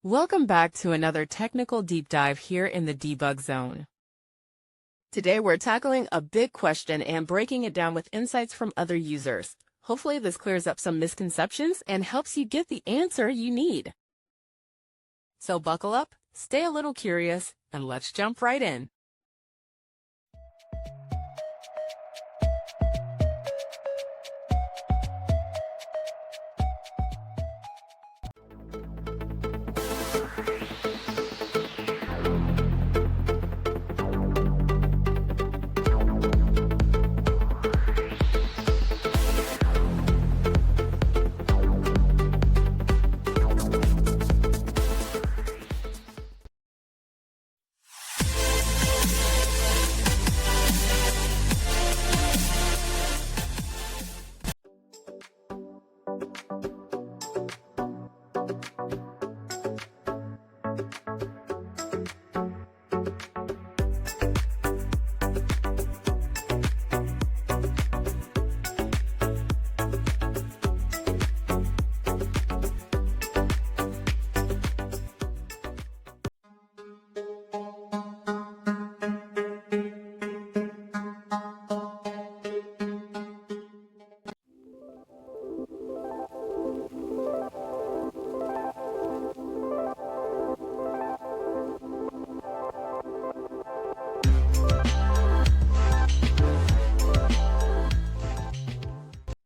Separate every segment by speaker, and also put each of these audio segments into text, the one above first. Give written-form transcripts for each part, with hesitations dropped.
Speaker 1: Welcome back to another technical deep dive here in the debug zone. Today we're tackling a big question and breaking it down with insights from other users. Hopefully this clears up some misconceptions and helps you get the answer you need. So buckle up, stay a little curious, and let's jump right in.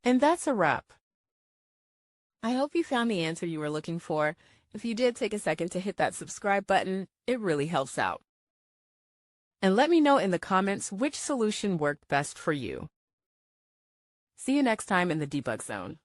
Speaker 1: And that's a wrap. I hope you found the answer you were looking for. If you did, take a second to hit that subscribe button. It really helps out. And let me know in the comments which solution worked best for you. See you next time in the debug zone.